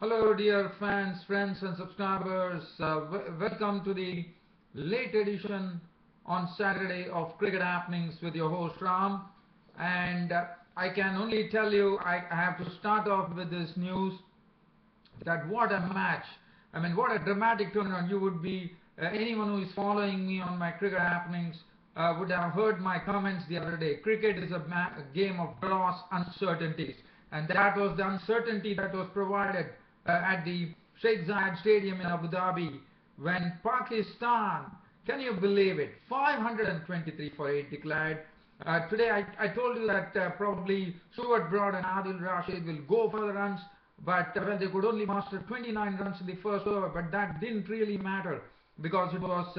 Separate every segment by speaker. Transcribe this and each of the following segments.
Speaker 1: Hello, dear fans, friends, and subscribers. Welcome to the late edition on Saturday of Cricket Happenings with your host Ram. And I can only tell you, I have to start off with this news that what a match. I mean, what a dramatic turnaround. You would be, anyone who is following me on my Cricket Happenings would have heard my comments the other day. Cricket is a game of gross uncertainties. And that was the uncertainty that was provided at the Sheikh Zayed Stadium in Abu Dhabi when Pakistan, can you believe it, 523 for 8 declared. Today I told you that probably Stuart Broad and Adil Rashid will go for the runs, but well, they could only muster 29 runs in the first over, but that didn't really matter because it was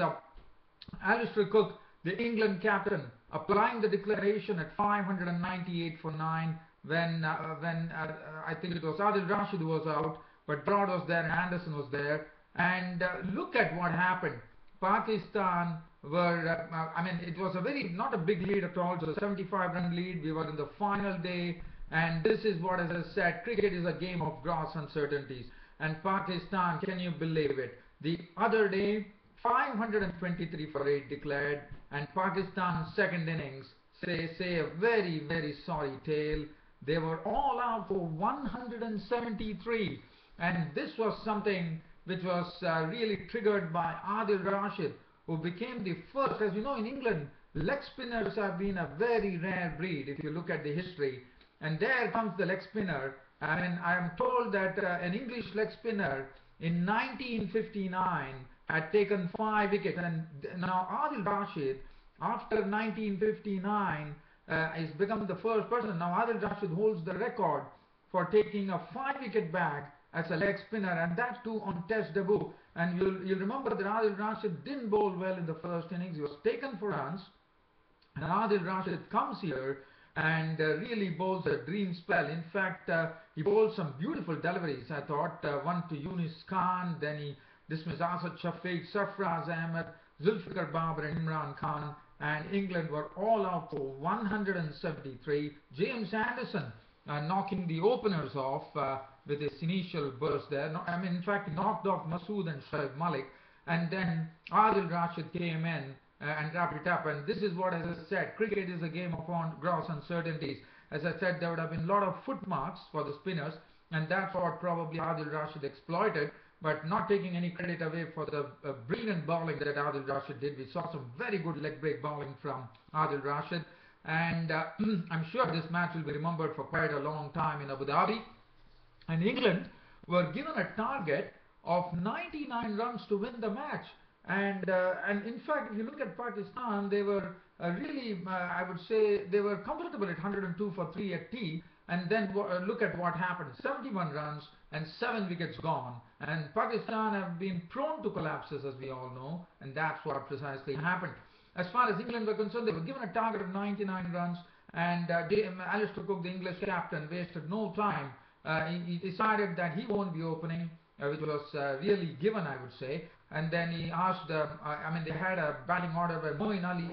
Speaker 1: Alistair Cook, the England captain, applying the declaration at 598 for 9 when I think it was Adil Rashid who was out, but Broad was there and Anderson was there. And look at what happened. Pakistan were, I mean, it was a very, not a big lead at all. It was a 75-run lead. We were in the final day. And this is what, as I said, cricket is a game of gross uncertainties. And Pakistan, can you believe it? The other day, 523 for 8 declared. And Pakistan's second innings say a very, very sorry tale. They were all out for 173. And this was something which was really triggered by Adil Rashid, who became the first. As you know, in England, leg spinners have been a very rare breed if you look at the history. And there comes the leg spinner. I mean, I am told that an English leg spinner in 1959 had taken 5 wickets. And now Adil Rashid, after 1959, has become the first person. Now Adil Rashid holds the record for taking a 5-wicket bag as a leg spinner, and that too on test debut. And you'll remember that Adil Rashid didn't bowl well in the first innings. He was taken for runs, and Adil Rashid comes here and really bowls a dream spell. In fact, he bowled some beautiful deliveries. I thought one to Yunus Khan, then he dismissed Asad Shafiq, Sarfraz Ahmed, Zulfikar Babar and Imran Khan, and England were all out for 173. James Anderson knocking the openers off with his initial burst there. I mean, in fact, he knocked off Masood and Shoaib Malik, and then Adil Rashid came in and wrapped it up. And this is what, as I said, cricket is a game of gross uncertainties. As I said, there would have been a lot of footmarks for the spinners, and that's what probably Adil Rashid exploited. But not taking any credit away for the brilliant bowling that Adil Rashid did. We saw some very good leg break bowling from Adil Rashid. And I'm sure this match will be remembered for quite a long time in Abu Dhabi. And England were given a target of 99 runs to win the match. And in fact, if you look at Pakistan, they were really, I would say, they were comfortable at 102 for 3 at tea. And then look at what happened. 71 runs and 7 wickets gone. And Pakistan have been prone to collapses, as we all know. And that's what precisely happened. As far as England were concerned, they were given a target of 99 runs. And Alistair Cook, the English captain, wasted no time. He decided that he won't be opening, which was really given, I would say. And then he asked, I mean, they had a batting order where Moeen Ali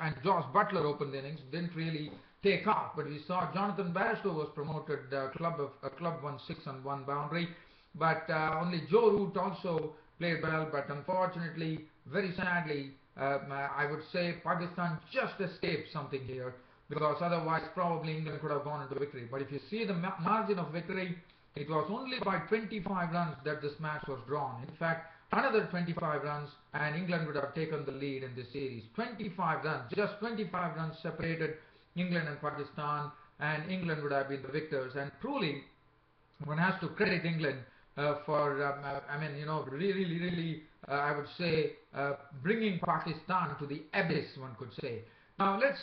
Speaker 1: and Josh Butler opened the innings. Didn't really take off, but we saw Jonathan Bairstow was promoted, club won 6 on 1 boundary, but only Joe Root also played well, but unfortunately, very sadly, I would say Pakistan just escaped something here, because otherwise probably England could have gone into victory. But if you see the margin of victory, it was only by 25 runs that this match was drawn. In fact, another 25 runs and England would have taken the lead in this series. 25 runs, just 25 runs separated England and Pakistan, and England would have been the victors. And truly, one has to credit England for, I mean, you know, really, I would say, bringing Pakistan to the abyss, one could say. Now let's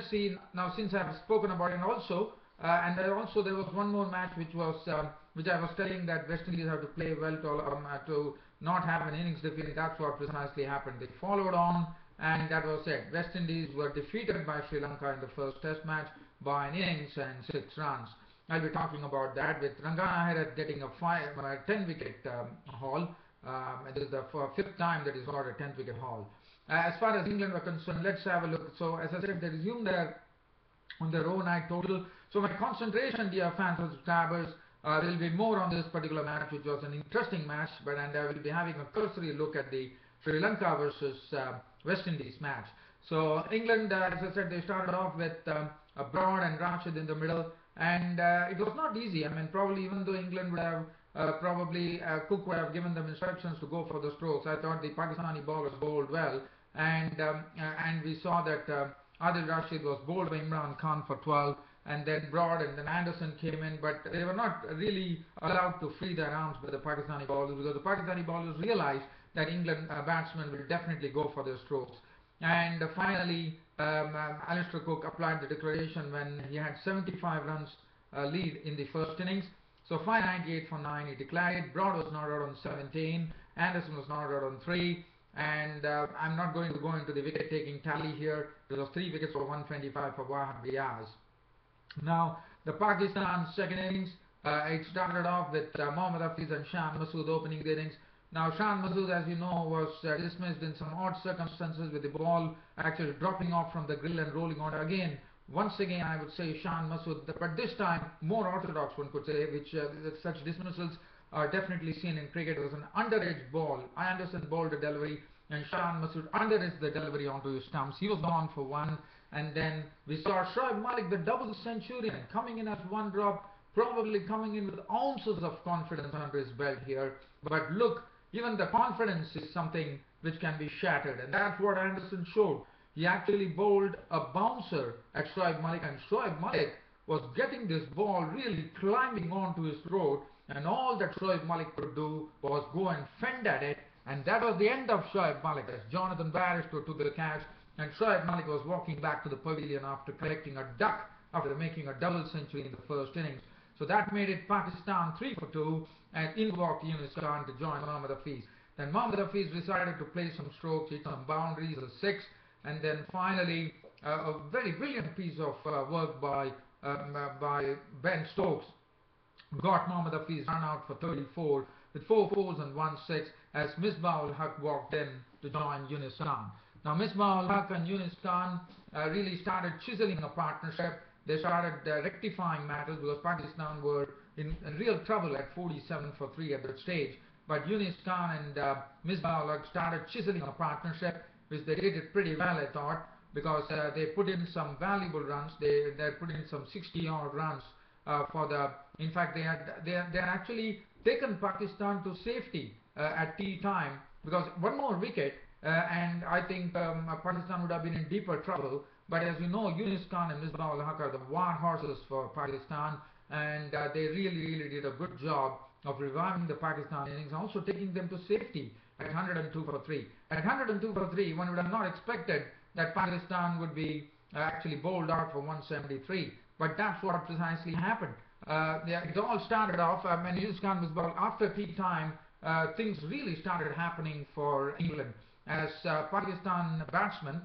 Speaker 1: see. Now, since I've spoken about it, and also, there was one more match which I was telling that West Indies have to play well to not have an innings defeat. That's what precisely happened. They followed on. And that was it. West Indies were defeated by Sri Lanka in the first test match by an innings and 6 runs. I'll be talking about that with Rangana Herath getting a 10-wicket haul. This is the 5th time that he's got a 10th-wicket haul. As far as England were concerned, let's have a look. So, as I said, they resumed on their own night total. So, my concentration, dear fans and subscribers, There will be more on this particular match, which was an interesting match, and I will be having a cursory look at the Sri Lanka versus West Indies match. So England, as I said, they started off with Broad and Rashid in the middle, and it was not easy. I mean, probably even though England would have Cook would have given them instructions to go for the strokes, I thought the Pakistani bowlers bowled well, and we saw that Adil Rashid was bowled by Imran Khan for 12, and then Broad and then Anderson came in, but they were not really allowed to free their arms by the Pakistani bowlers, because the Pakistani bowlers realized that England batsmen will definitely go for their strokes. And finally, Alistair Cook applied the declaration when he had 75 runs lead in the first innings. So 598 for 9, he declared it. Broad was not out on 17, Anderson was not out on 3, and I'm not going to go into the wicket-taking tally here. There was 3 wickets for 125 for Wahab Riaz. Now, the Pakistan second innings, it started off with Mohammad Hafiz and Shan Masood opening the innings. Now, Shan Masood, as you know, was dismissed in some odd circumstances, with the ball actually dropping off from the grill and rolling on again. Once again, I would say Shan Masood, but this time more orthodox, one could say, which such dismissals are definitely seen in cricket. It was an underedge ball. Anderson bowled a delivery, and Shan Masood underedged the delivery onto his stumps. He was gone for 1, and then we saw Shoaib Malik, the double centurion, coming in as 1 drop, probably coming in with ounces of confidence under his belt here. But look, even the confidence is something which can be shattered, and that's what Anderson showed. He actually bowled a bouncer at Shoaib Malik, and Shoaib Malik was getting this ball really climbing onto his throat, and all that Shoaib Malik could do was go and fend at it, and that was the end of Shoaib Malik, as Jonathan Barrister took the catch, and Shoaib Malik was walking back to the pavilion after collecting a duck after making a double century in the first innings. So that made it Pakistan 3 for 2, and in walked Yunus Khan to join Mohammad Hafiz. Then Mohammad Hafiz decided to play some strokes, hit some boundaries, a 6, and then finally a very brilliant piece of work by Ben Stokes got Mohammad Hafiz run out for 34 with 4 fours and 1 6 as Misbah ul Haq walked in to join Yunus Khan. Now Misbah ul Haq and Yunus Khan really started chiseling a partnership. They started rectifying matters, because Pakistan were in real trouble at 47 for 3 at that stage. But Yunus Khan and Misbah ul Haq started chiseling a partnership, which they did it pretty well, I thought, because they put in some valuable runs. They put in some 60-odd runs for the. In fact, they had actually taken Pakistan to safety at tea time, because one more wicket, and I think Pakistan would have been in deeper trouble. But as you know, Yunus Khan and Misbah ul Haq are the war horses for Pakistan, and they really did a good job of reviving the Pakistan innings, and also taking them to safety at 102 for 3. At 102 for 3, one would have not expected that Pakistan would be actually bowled out for 173, but that's what precisely happened. It all started off when Yunus Khan was bowled after tea time. Things really started happening for England, as Pakistan batsmen.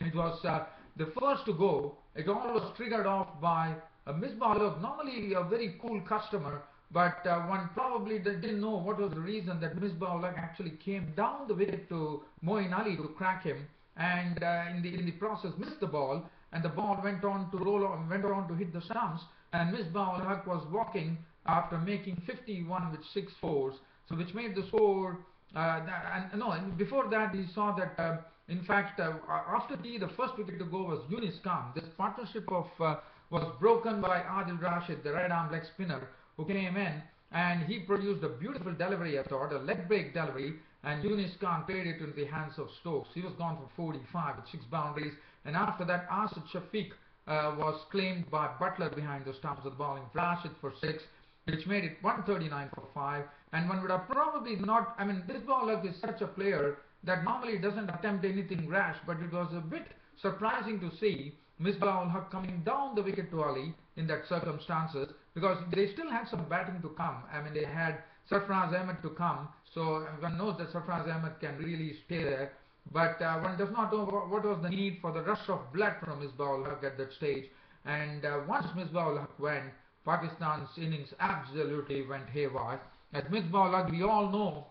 Speaker 1: It was the first to go. It all was triggered off by Misbah ul Haq, normally a very cool customer, but one probably didn't know what was the reason that Misbah ul Haq actually came down the wicket to Moeen Ali to crack him, and in the process missed the ball, and the ball went on to hit the stumps, and Misbah ul Haq was walking after making 51 with 6 fours, so which made the score. And before that, he saw that. In fact, after tea, the first wicket to go was Yunus Khan. This partnership was broken by Adil Rashid, the right-arm leg spinner, who came in, and he produced a beautiful delivery, I thought, a leg break delivery, and Yunus Khan paid it into the hands of Stokes. He was gone for 45 with 6 boundaries, and after that, Asad Shafiq was claimed by Butler behind the stumps of the bowling, Rashid for 6, which made it 139 for 5, and one would have probably not. I mean, Misbah ul Haq is such a player that normally doesn't attempt anything rash, but it was a bit surprising to see Misbah ul Haq coming down the wicket to Ali in that circumstances, because they still had some batting to come. I mean, they had Sarfraz Ahmed to come, so one knows that Sarfraz Ahmed can really stay there, but one does not know what was the need for the rush of blood from Misbah ul Haq at that stage. And once Misbah ul Haq went, Pakistan's innings absolutely went haywire. As Misbah ul Haq, we all know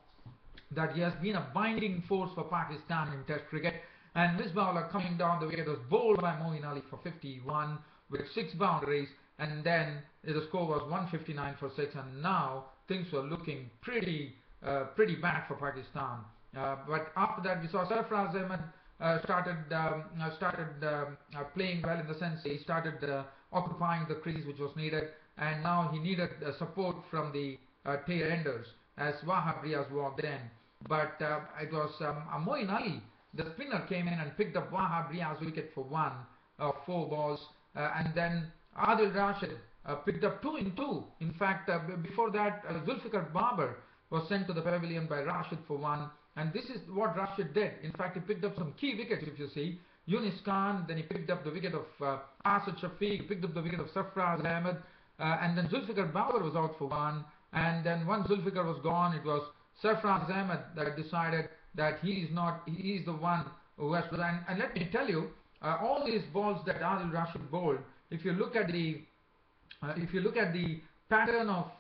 Speaker 1: that he has been a binding force for Pakistan in Test cricket, and Misbah ul Haq coming down the wicket was bowled by Moeen Ali for 51 with 6 boundaries, and then the score was 159 for 6, and now things were looking pretty bad for Pakistan. But after that, we saw Sarfraz Ahmed started playing well, in the sense he started occupying the crease which was needed, and now he needed support from the tail enders as Wahab Riaz walked in. But it was Moeen Ali, the spinner, came in and picked up Wahab Riaz's wicket for 4 balls, and then Adil Rashid picked up 2 in 2. In fact, before that, Zulfikar Babar was sent to the pavilion by Rashid for 1. And this is what Rashid did. In fact, he picked up some key wickets, if you see. Yunis Khan, then he picked up the wicket of Asad Shafiq, picked up the wicket of Sarfraz Ahmed, and then Zulfikar Babar was out for 1. And then once Zulfikar was gone, it was Sarfraz Ahmed that decided that he is the one who has to. And let me tell you, all these balls that Adil Rashid bowled, if you look at the pattern of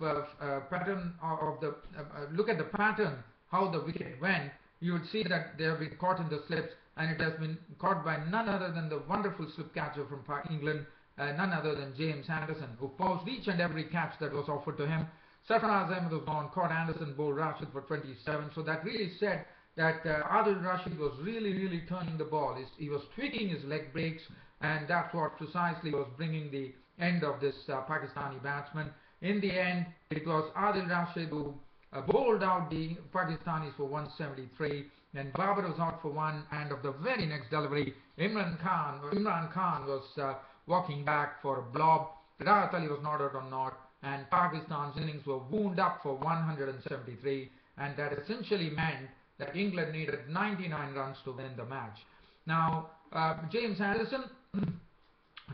Speaker 1: look at the pattern how the wicket went, you would see that they have been caught in the slips, and it has been caught by none other than the wonderful slip catcher from England, none other than James Anderson, who paused each and every catch that was offered to him. Sarfraz Ahmed was gone, caught Anderson, bowled Rashid for 27. So that really said that Adil Rashid was really turning the ball. He was tweaking his leg breaks, and that's what precisely was bringing the end of this Pakistani batsman. In the end, it was Adil Rashid who bowled out the Pakistanis for 173, and Babar was out for 1, and of the very next delivery, Imran Khan was walking back for a blob. Rahat Ali was not out on not, and Pakistan's innings were wound up for 173, and that essentially meant that England needed 99 runs to win the match. Now, James Anderson,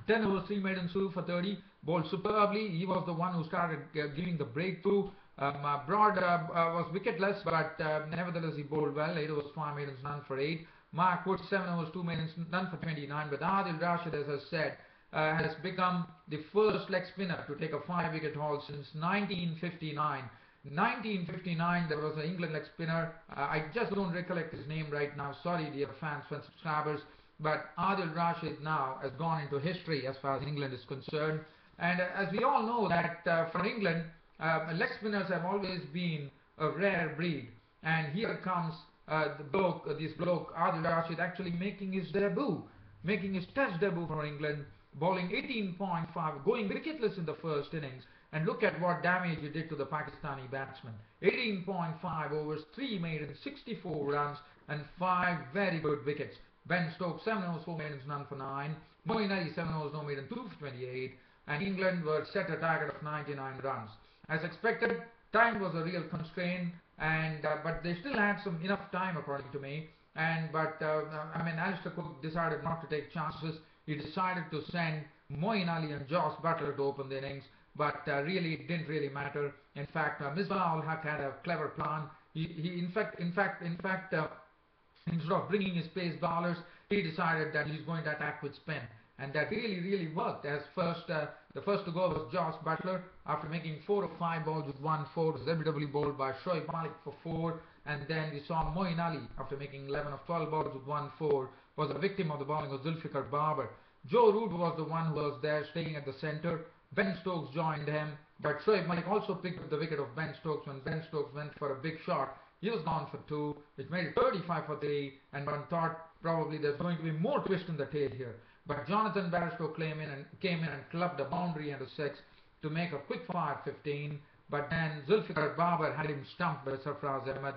Speaker 1: 10 overs, 3 maiden slew for 30, bowled superbly. He was the one who started giving the breakthrough. Broad was wicketless, but nevertheless he bowled well. 8 overs, 5 maidens, none for 8. Mark Wood, 7 overs, 2 maidens, none for 29. But Adil Rashid, as I said, has become the first leg spinner to take a 5-wicket haul since 1959. 1959, there was an England leg spinner. I just don't recollect his name right now. Sorry, dear fans and subscribers. But Adil Rashid now has gone into history as far as England is concerned. And as we all know that for England, leg spinners have always been a rare breed. And here comes this bloke, Adil Rashid, actually making his debut, making his test debut for England, bowling 18.5, going wicketless in the first innings. And look at what damage he did to the Pakistani batsmen. 18.5 overs, 3 maidens, 64 runs, and 5 very good wickets. Ben Stokes, 7 overs, 4 maidens, none for 9. Moeen Ali, 7 overs, no maiden, 2 for 28. And England were set a target of 99 runs. As expected, time was a real constraint, and but they still had enough time, according to me. But Alistair Cook decided not to take chances. He decided to send Moeen Ali and Josh Buttler to open the innings. But really, it didn't really matter. In fact, Misbah-ul Haq had a clever plan. In fact, instead of bringing his pace bowlers, he decided that he's going to attack with spin, and that really worked. As the first to go was Josh Buttler, after making 4 of 5 balls with 1-4, was LBW bowled by Shoaib Malik for 4, and then we saw Moeen Ali, after making 11 of 12 balls with 1-4, was a victim of the bowling of Zulfikar Babar. Joe Root was the one who was there, staying at the centre. Ben Stokes joined him, but Shoaib Malik also picked up the wicket of Ben Stokes when Ben Stokes went for a big shot. He was gone for 2, which made it 35 for 3, and one thought probably there's going to be more twist in the tail here. But Jonathan Barstow came in and clubbed a boundary and a 6 to make a quick fire 15. But then Zulfikar Babar had him stumped by Sarfraz Ahmed.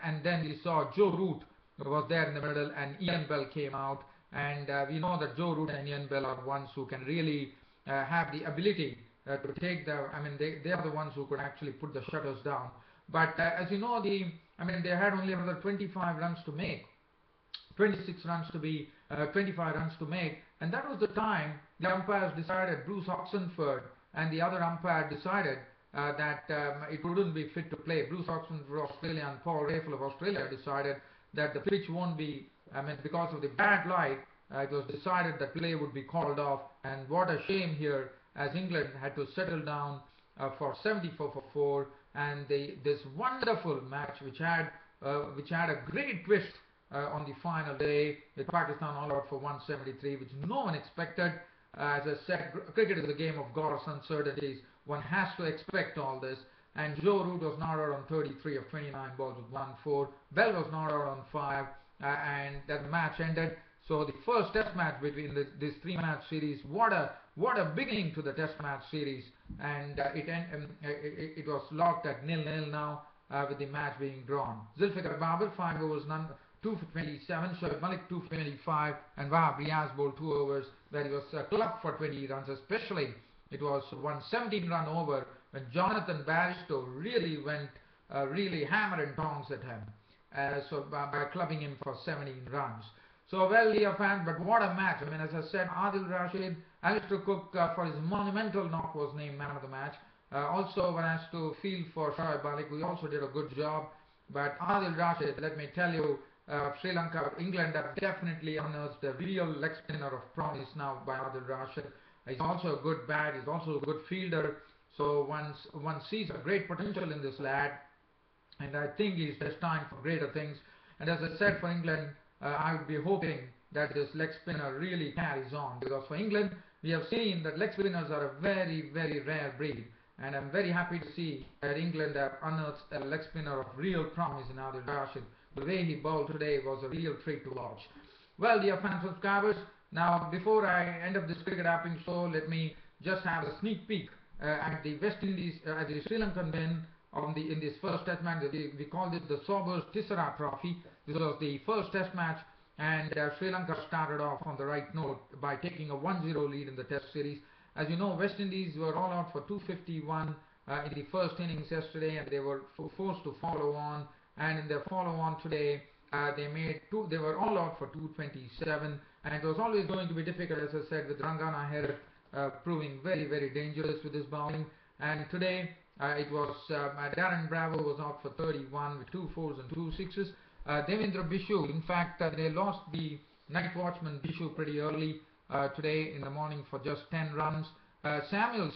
Speaker 1: And then we saw Joe Root was there in the middle, and Ian Bell came out. And we know that Joe Root and Ian Bell are ones who can really have the ability to take they are the ones who could actually put the shutters down. But as you know, they had only another 25 runs to make, 26 runs to be, 25 runs to make, and that was the time the umpires decided, Bruce Oxenford and the other umpire decided that it wouldn't be fit to play. Bruce Oxenford for Australia and Paul Rafel of Australia decided that the pitch won't be, because of the bad light, it was decided that play would be called off, and what a shame here, as England had to settle down for 74 for 4, and this wonderful match which had a great twist on the final day, with Pakistan all out for 173, which no one expected. As I said, cricket is a game of God's uncertainties. One has to expect all this. And Joe Root was not out on 33 of 29 balls with 1-4. Bell was not out on 5, and that match ended. So the first Test match between this three-match series, what a beginning to the Test match series, and it was locked at 0-0 now, with the match being drawn. Zulfikar Babar 5 overs, 2 for 27, Shoaib Malik 2 for 25, and Wahab Riaz bowled 2 overs where he was clubbed for 20 runs. Especially it was one 17-run over when Jonathan Bairstow really went really hammer and tongs at him, by clubbing him for 17 runs. So well, dear fans, but what a match. I mean, as I said, Adil Rashid, Alistair Cook for his monumental knock was named man of the match. Also one has to feel for Shoaib Malik, who also did a good job. But Adil Rashid, let me tell you, Sri Lanka, England have definitely unearthed a real leg spinner of promise now by Adil Rashid. He's also a good bat, he's also a good fielder. So one sees a great potential in this lad, and I think he's destined for greater things. And as I said, for England, I would be hoping that this leg spinner really carries on, because for England, we have seen that leg spinners are a very, very rare breed. And I'm very happy to see that England have unearthed a leg spinner of real promise in Adil Rashid. The way he bowled today was a real treat to watch. Well, dear fans, subscribers, now before I end up this cricket happening show, let me just have a sneak peek at the West Indies, at the Sri Lankan win in this first Test match. We call this the Sobers Tisara Trophy. This was the first Test match, and Sri Lanka started off on the right note by taking a 1-0 lead in the Test series. As you know, West Indies were all out for 251 in the first innings yesterday, and they were forced to follow on. And in their follow-on today, they were all out for 227, and it was always going to be difficult, as I said, with Rangana Herath proving very, very dangerous with his bowling. And today it was Darren Bravo was out for 31 with 2 fours and 2 sixes. Devendra Bishu, in fact, they lost the night watchman Bishu pretty early today in the morning for just 10 runs. Samuels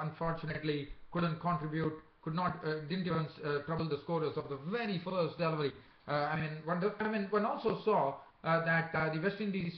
Speaker 1: unfortunately couldn't contribute, didn't even trouble the scorers of the very first delivery. One also saw that the West Indies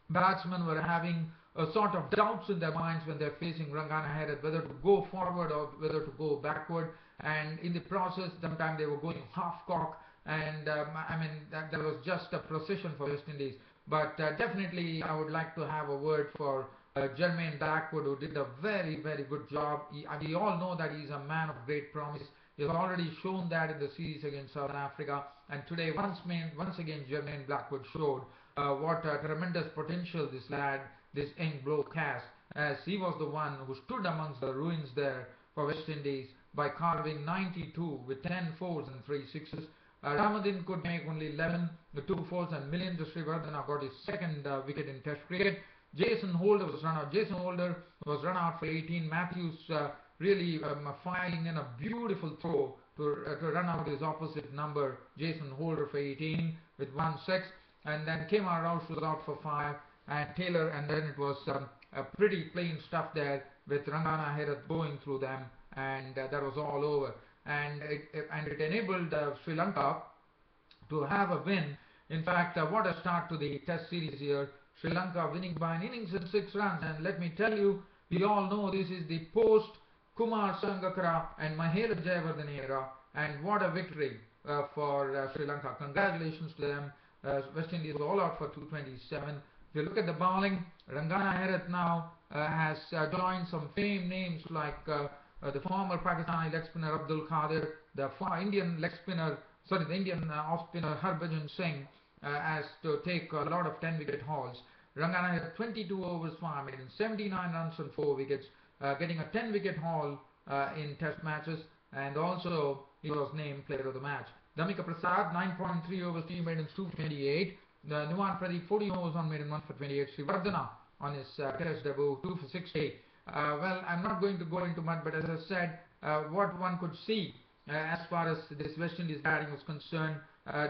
Speaker 1: batsmen were having a sort of doubts in their minds when they're facing Rangana Herath, whether to go forward or whether to go backward. And in the process, sometimes they were going half cock, and that was just a procession for West Indies. But definitely, I would like to have a word for Jermaine Blackwood, who did a very, very good job. We all know that he's a man of great promise. He has already shown that in the series against South Africa, and today once again Jermaine Blackwood showed what a tremendous potential this lad, this young bloke has, as he was the one who stood amongst the ruins there for West Indies by carving 92 with 10 fours and 3 sixes. Ramadhin could make only 11 with 2 fours, and Milind Srivardhana got his second wicket in Test cricket. Jason Holder was run out. Jason Holder was run out for 18. Matthews really firing in a beautiful throw to run out his opposite number, Jason Holder, for 18 with 1 6. And then Kemar Rausch was out for 5, and Taylor, and then it was a pretty plain stuff there with Rangana Herath going through them, and that was all over. And it enabled Sri Lanka to have a win. In fact, what a start to the Test series here. Sri Lanka winning by an innings and 6 runs. And let me tell you, we all know this is the post Kumar Sangakkara and Mahela Jayawardene era. And what a victory for Sri Lanka. Congratulations to them. West Indies was all out for 227. If you look at the bowling, Rangana Herath now has joined some famed names like the former Pakistani leg spinner Abdul Qadir, the Indian leg spinner, the Indian off spinner Harbhajan Singh, as to take a lot of 10-wicket hauls. Rangana had 22 overs, 5 minutes, 79 runs on 4 wickets, getting a 10-wicket haul in Test matches, and also he was named player of the match. Damika Prasad, 9.3 overs, 3 maidens, 228. Nuwan Pradeep, 40 overs, 1 maiden, 1 for 28. Srivardhana on his Test debut, 2 for 60. Well, I'm not going to go into much, but as I said, what one could see as far as this West Indies batting was concerned,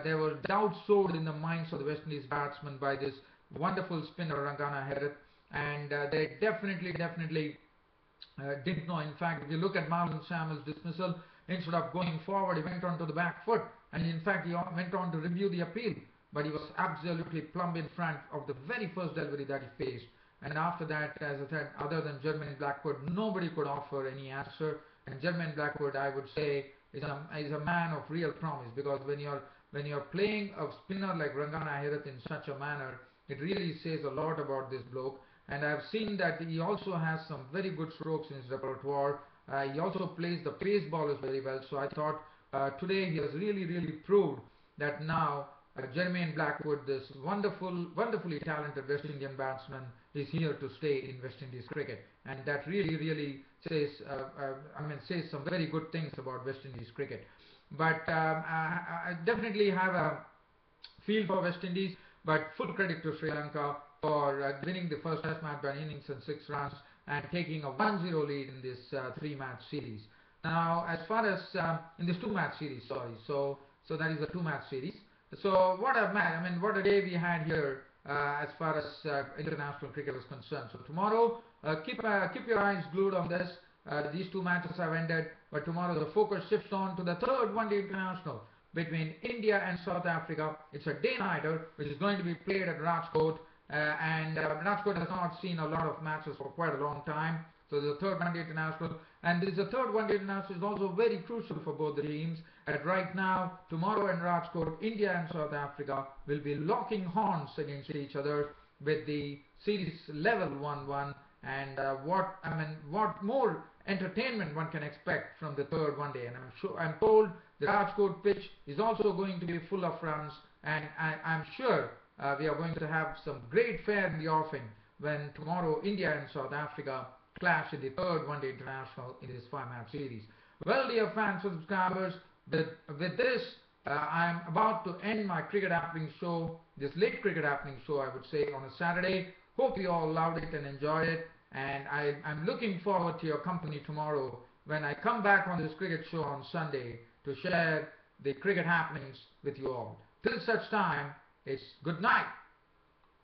Speaker 1: there were doubts sowed in the minds of the West Indies batsmen by this wonderful spinner Rangana Herath, and they definitely didn't know. In fact, if you look at Marlon Samuel's dismissal, instead of going forward, he went on to the back foot, and in fact, he went on to review the appeal, but he was absolutely plumb in front of the very first delivery that he faced. and after that, as I said, other than Jermaine Blackwood, nobody could offer any answer. And Jermaine Blackwood, I would say, is a man of real promise, because when you're playing a spinner like Rangana Herath in such a manner, it really says a lot about this bloke. And I've seen that he also has some very good strokes in his repertoire. He also plays the pace ballers very well. So I thought today he has really proved that now Jermaine Blackwood, this wonderfully talented West Indian batsman, is here to stay in West Indies cricket, and that really says says some very good things about West Indies cricket. But I definitely have a feel for West Indies, but full credit to Sri Lanka for winning the first Test match by an innings and 6 runs and taking a 1-0 lead in this 3-match series. Now, as far as in this 2-match series, sorry, so that is a 2-match series. So what a match! I mean, what a day we had here as far as international cricket is concerned. So tomorrow, keep your eyes glued on this. These 2 matches have ended, but tomorrow the focus shifts on to the third one-day international between India and South Africa. It's a day-nighter which is going to be played at Rajkot, and Rajkot has not seen a lot of matches for quite a long time. So the third one-day international, and this is the third one-day international, is also very crucial for both the teams. And right now, tomorrow in Rajkot, India and South Africa will be locking horns against each other with the series level 1-1. And what more entertainment one can expect from the third one day? And I'm told the Rajkot pitch is also going to be full of runs, and I'm sure we are going to have some great fare in the offing when tomorrow India and South Africa clash in the third one-day international in this 5-match series. Well, dear fans and subscribers, with this, I'm about to end my cricket happening show, this late cricket happening show, I would say, on a Saturday. Hope you all loved it and enjoyed it, and I'm looking forward to your company tomorrow when I come back on this cricket show on Sunday to share the cricket happenings with you all. Till such time, it's good night.